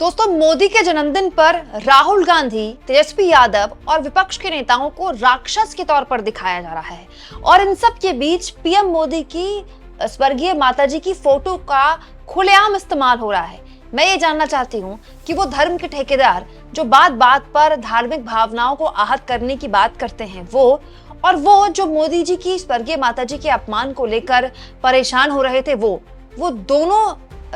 दोस्तों, मोदी के जन्मदिन पर राहुल गांधी, तेजस्वी यादव और विपक्ष के नेताओं को राक्षस के तौर पर दिखाया जा रहा है और इन सब के बीच पीएम मोदी की स्वर्गीय माताजी की फोटो का खुलेआम इस्तेमाल हो रहा है। मैं ये जानना चाहती हूँ कि वो धर्म के ठेकेदार जो बात बात पर धार्मिक भावनाओं को आहत करने की बात करते हैं, वो जो मोदी जी की स्वर्गीय माताजी के अपमान को लेकर परेशान हो रहे थे, वो दोनों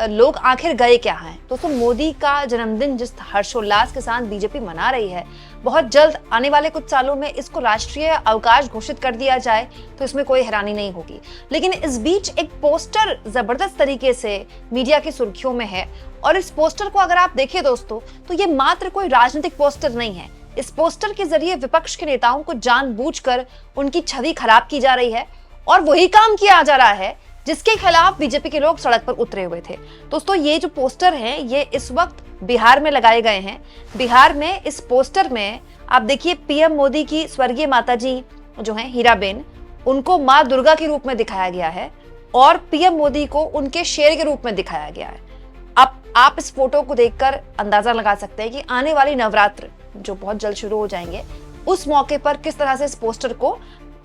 लोग आखिर गए क्या हैं? दोस्तों, मोदी का जन्मदिन जिस हर्षोल्लास के साथ बीजेपी मना रही है, बहुत जल्द आने वाले कुछ सालों में इसको राष्ट्रीय अवकाश घोषित कर दिया जाए तो इसमें कोई हैरानी नहीं होगी। लेकिन इस बीच एक पोस्टर जबरदस्त तरीके से मीडिया की सुर्खियों में है और इस पोस्टर को अगर आप देखिए दोस्तों, तो ये मात्र कोई राजनीतिक पोस्टर नहीं है। इस पोस्टर के जरिए विपक्ष के नेताओं को जानबूझकर उनकी छवि खराब की जा रही है और वही काम किया जा रहा है जिसके खिलाफ बीजेपी के लोग सड़क पर उतरे हुए थे। दोस्तों, ये जो पोस्टर हैं, ये इस वक्त बिहार में लगाए गए हैं। बिहार में इस पोस्टर में आप देखिए, पीएम मोदी की स्वर्गीय माताजी जो हैं हीराबेन, उनको माँ दुर्गा के रूप में दिखाया गया है और पीएम मोदी को उनके शेर के रूप में दिखाया गया है। अब आप इस फोटो को देखकर अंदाजा लगा सकते हैं कि आने वाली नवरात्र जो बहुत जल्द शुरू हो जाएंगे, उस मौके पर किस तरह से इस पोस्टर को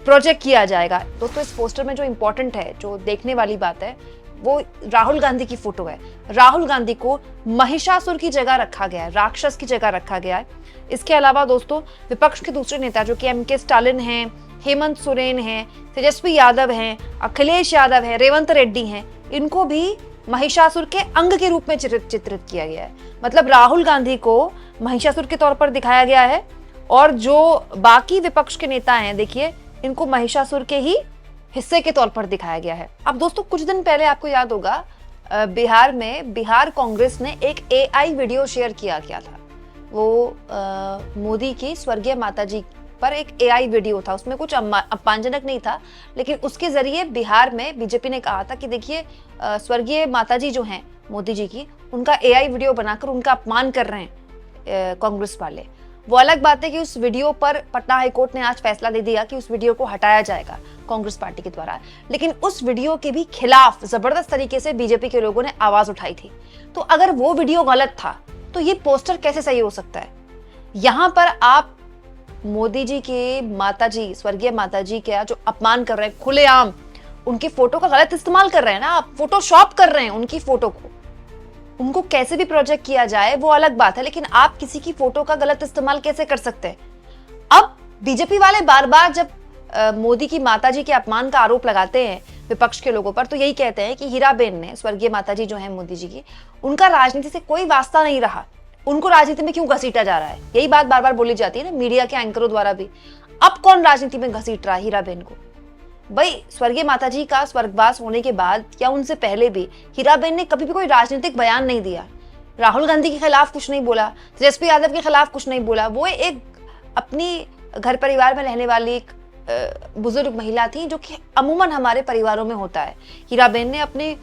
प्रोजेक्ट किया जाएगा। दोस्तों, इस पोस्टर में जो इंपॉर्टेंट है, जो देखने वाली बात है, वो राहुल गांधी की फोटो है। राहुल गांधी को महिषासुर की जगह रखा गया है, राक्षस की जगह रखा गया है। इसके अलावा दोस्तों, विपक्ष के दूसरे नेता जो कि एमके स्टालिन हैं, हेमंत सोरेन हैं, तेजस्वी यादव हैं, अखिलेश यादव हैं, रेवंत रेड्डी हैं, इनको भी महिषासुर के अंग के रूप में चित्रित किया गया है। मतलब राहुल गांधी को महिषासुर के तौर पर दिखाया गया है और जो बाकी विपक्ष के नेता हैं, देखिए, इनको महिषासुर के ही हिस्से के तौर पर दिखाया गया है। अब दोस्तों, कुछ दिन पहले आपको याद होगा, बिहार में बिहार कांग्रेस ने एक एआई वीडियो शेयर किया था। वो मोदी की स्वर्गीय माताजी पर एक एआई वीडियो था। उसमें कुछ अपमानजनक नहीं था, लेकिन उसके जरिए बिहार में बीजेपी ने कहा था कि देखिए, स्वर्गीय माताजी जो हैं मोदी जी की, उनका एआई वीडियो बनाकर उनका अपमान कर रहे हैं कांग्रेस वाले। वो अलग बात है कि उस वीडियो पर पटना हाईकोर्ट ने आज फैसला दे दिया कि उस वीडियो को हटाया जाएगा कांग्रेस पार्टी के द्वारा, लेकिन उस वीडियो के भी खिलाफ जबरदस्त तरीके से बीजेपी के लोगों ने आवाज उठाई थी। तो अगर वो वीडियो गलत था तो ये पोस्टर कैसे सही हो सकता है? यहाँ पर आप मोदी जी के माताजी, स्वर्गीय माताजी का जो अपमान कर रहे हैं, खुलेआम उनकी फोटो का गलत इस्तेमाल कर रहे हैं ना, आप फोटोशॉप कर रहे हैं उनकी फोटो को। उनको कैसे भी प्रोजेक्ट किया जाए वो अलग बात है, लेकिन आप किसी की फोटो का गलत इस्तेमाल कैसे कर सकते हैं? अब बीजेपी वाले बार बार जब मोदी की माताजी के अपमान का आरोप लगाते हैं विपक्ष के लोगों पर, तो यही कहते हैं कि हीराबेन ने, स्वर्गीय माताजी जो है मोदी जी की, उनका राजनीति से कोई वास्ता नहीं रहा, उनको राजनीति में क्यों घसीटा जा रहा है? यही बात बार बार बोली जाती है ना मीडिया के एंकरों द्वारा भी। अब कौन राजनीति में घसीट रहा है हीराबेन को? भाई, स्वर्गीय माताजी का स्वर्गवास होने के बाद या उनसे पहले भी हीराबेन ने कभी भी कोई राजनीतिक बयान नहीं दिया। राहुल गांधी के खिलाफ कुछ नहीं बोला, तेजस्वी यादव के खिलाफ कुछ नहीं बोला। वो एक अपनी घर परिवार में रहने वाली एक बुजुर्ग महिला थी, जो कि अमूमन हमारे परिवारों में होता है। हीराबेन ने अपने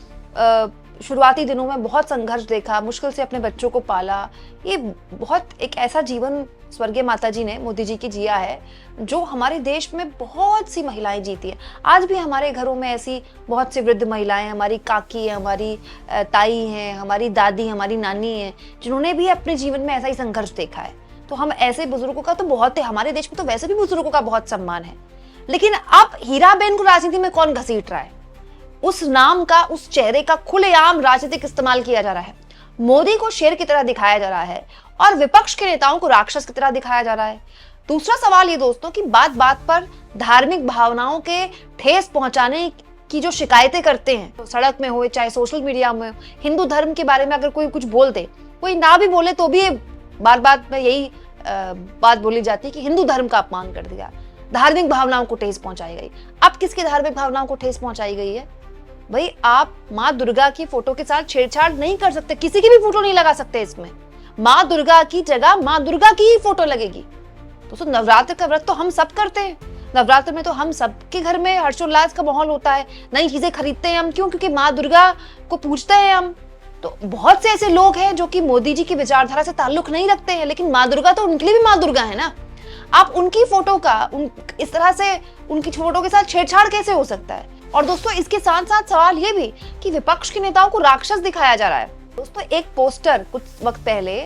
शुरुआती दिनों में बहुत संघर्ष देखा, मुश्किल से अपने बच्चों को पाला। ये बहुत एक ऐसा जीवन स्वर्गीय माताजी ने, मोदी जी की, जिया है जो हमारे देश में बहुत सी महिलाएं जीती हैं। आज भी हमारे घरों में ऐसी बहुत सी वृद्ध महिलाएं, हमारी काकी है, हमारी ताई हैं, हमारी दादी, हमारी नानी है, जिन्होंने भी अपने जीवन में ऐसा ही संघर्ष देखा है। तो हम ऐसे बुजुर्गों का तो बहुत है, हमारे देश में तो वैसे भी बुजुर्गों का बहुत सम्मान है। लेकिन अब हीराबेन को राजनीति में कौन घसीट रहा है? उस नाम का, उस चेहरे का खुलेआम राजनीतिक इस्तेमाल किया जा रहा है। मोदी को शेर की तरह दिखाया जा रहा है और विपक्ष के नेताओं को राक्षस की तरह दिखाया जा रहा है। दूसरा सवाल ये दोस्तों कि बात बात पर धार्मिक भावनाओं के ठेस पहुंचाने की जो शिकायतें करते हैं, तो सड़क में हो चाहे सोशल मीडिया में, हिंदू धर्म के बारे में अगर कोई कुछ बोल दे, कोई ना भी बोले तो भी बार बार में यही बात बोली जाती है कि हिंदू धर्म का अपमान कर दिया, धार्मिक भावनाओं को ठेस पहुंचाई गई। अब किसकी धार्मिक भावनाओं को ठेस पहुंचाई गई है? भाई, आप माँ दुर्गा की फोटो के साथ छेड़छाड़ नहीं कर सकते, किसी की भी फोटो नहीं लगा सकते इसमें। माँ दुर्गा की जगह माँ दुर्गा की ही फोटो लगेगी। दोस्तों, नवरात्र का व्रत तो हम सब करते हैं। नवरात्र में तो हम सबके घर में हर्षोल्लास का माहौल होता है, नई चीजें खरीदते हैं हम। क्यों? क्योंकि माँ दुर्गा को पूजते हैं हम। तो बहुत से ऐसे लोग हैं जो कि मोदी जी की विचारधारा से ताल्लुक नहीं रखते हैं, लेकिन माँ दुर्गा तो उनके लिए भी माँ दुर्गा है ना। आप उनकी फोटो का इस तरह से उनकी फोटो के साथ छेड़छाड़ कैसे हो सकता है? और दोस्तों, इसके साथ साथ सवाल ये भी कि विपक्ष के नेताओं को राक्षस दिखाया जा रहा है। दोस्तों एक पोस्टर कुछ वक्त पहले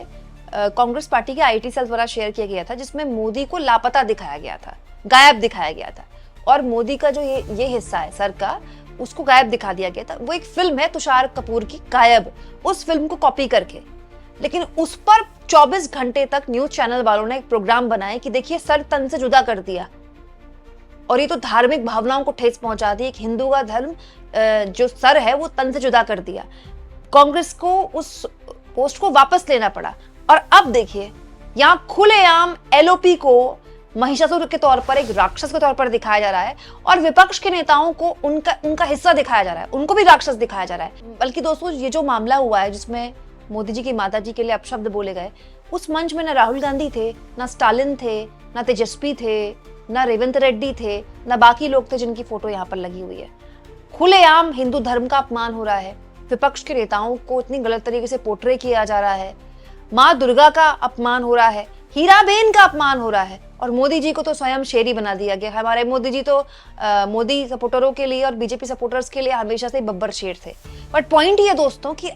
कांग्रेस पार्टी के आईटी सेल द्वारा शेयर किया गया था, जिसमें मोदी को लापता दिखाया गया था, गायब दिखाया गया था। और मोदी का जो ये हिस्सा है सर का, उसको गायब दिखा दिया गया था। वो एक फिल्म है तुषार कपूर की गायब, उस फिल्म को कॉपी करके। लेकिन उस पर 24 घंटे तक न्यूज चैनल वालों ने एक प्रोग्राम बनाया कि देखिए सर तन से जुदा कर दिया, और ये तो धार्मिक भावनाओं को ठेस पहुंचा दी। एक हिंदू का धर्म जो सर है वो तन से जुदा कर दिया। कांग्रेस को उस पोस्ट को वापस लेना पड़ा। और अब देखिए यहाँ खुलेआम एलओपी को महिषासुर के तौर पर, एक राक्षस के तौर पर दिखाया जा रहा है, और विपक्ष के नेताओं को उनका हिस्सा दिखाया जा रहा है, उनको भी राक्षस दिखाया जा रहा है। बल्कि दोस्तों ये जो मामला हुआ है जिसमें मोदी जी की माता जी के लिए अपशब्द बोले गए, उस मंच में न राहुल गांधी थे, न स्टालिन थे, न तेजस्वी थे, न रेवंत रेड्डी थे, न बाकी लोग थे जिनकी फोटो यहाँ पर लगी हुई है। खुलेआम हिंदू धर्म का अपमान हो रहा है, विपक्ष के नेताओं को इतनी गलत तरीके से पोर्ट्रे किया जा रहा है, माँ दुर्गा का अपमान हो रहा है, हीराबेन का अपमान हो रहा है, और मोदी जी को तो स्वयं शेर ही बना दिया गया। हमारे मोदी जी तो मोदी सपोर्टरों के लिए और बीजेपी सपोर्टर्स के लिए हमेशा से बब्बर शेर थे। बट पॉइंट ये दोस्तों कि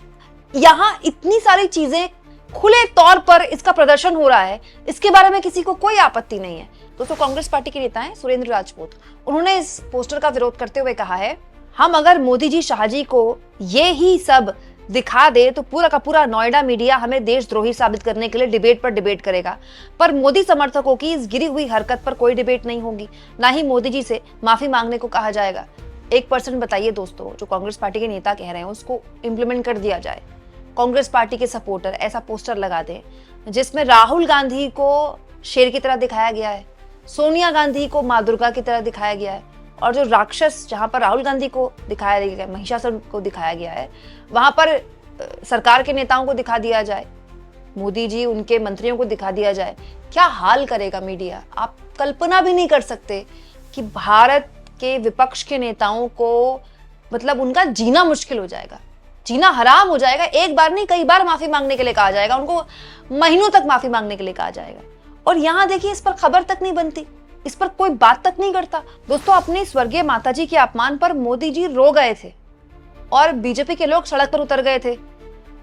यहाँ इतनी सारी चीजें खुले तौर पर इसका प्रदर्शन हो रहा है, इसके बारे में किसी को कोई आपत्ति नहीं है। दोस्तों कांग्रेस पार्टी के नेता हैं सुरेंद्र राजपूत, उन्होंने इस पोस्टर का विरोध करते हुए कहा है, हम अगर मोदी जी शाह जी को ये ही सब दिखा दे तो पूरा का पूरा नोएडा मीडिया हमें देशद्रोही साबित करने के लिए डिबेट पर डिबेट करेगा। पर मोदी समर्थकों की इस गिरी हुई हरकत पर कोई डिबेट नहीं होगी, ना ही मोदी जी से माफी मांगने को कहा जाएगा। 1% बताइए दोस्तों, जो कांग्रेस पार्टी के नेता कह रहे हैं उसको इम्प्लीमेंट कर दिया जाए। कांग्रेस पार्टी के सपोर्टर ऐसा पोस्टर लगा दें जिसमें राहुल गांधी को शेर की तरह दिखाया गया है, सोनिया गांधी को माँ दुर्गा की तरह दिखाया गया है, और जो राक्षस जहां पर राहुल गांधी को दिखाया गया है, महिषासुर को दिखाया गया है, वहां पर सरकार के नेताओं को दिखा दिया जाए, मोदी जी उनके मंत्रियों को दिखा दिया जाए। क्या हाल करेगा मीडिया। आप कल्पना भी नहीं कर सकते कि भारत के विपक्ष के नेताओं को मतलब उनका जीना मुश्किल हो जाएगा, जीना हराम हो जाएगा। एक बार नहीं कई बार माफी मांगने के लिए कहा जाएगा, उनको महीनों तक माफी मांगने के लिए कहा जाएगा। और यहाँ देखिए इस पर खबर तक नहीं बनती, इस पर कोई बात तक नहीं करता। दोस्तों अपनी स्वर्गीय माताजी के अपमान पर मोदी जी रो गए थे और बीजेपी के लोग सड़क पर उतर गए थे,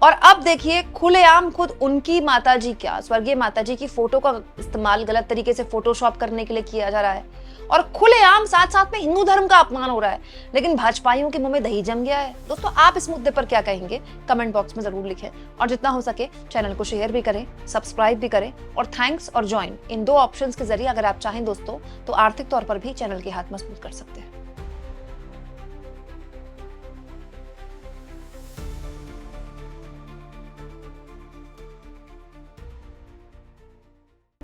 और अब देखिए खुलेआम खुद उनकी माताजी, क्या स्वर्गीय माताजी की फोटो का इस्तेमाल गलत तरीके से फोटोशॉप करने के लिए किया जा रहा है, और खुलेआम साथ साथ में हिंदू धर्म का अपमान हो रहा है। लेकिन भाजपाइयों के मुंह में दही जम गया है। दोस्तों आप इस मुद्दे पर क्या कहेंगे, कमेंट बॉक्स में जरूर लिखें, और जितना हो सके चैनल को शेयर भी करें, सब्सक्राइब भी करें, और थैंक्स और ज्वाइन इन 2 ऑप्शंस के जरिए अगर आप चाहें दोस्तों तो आर्थिक तौर पर भी चैनल के हाथ मजबूत कर सकते हैं।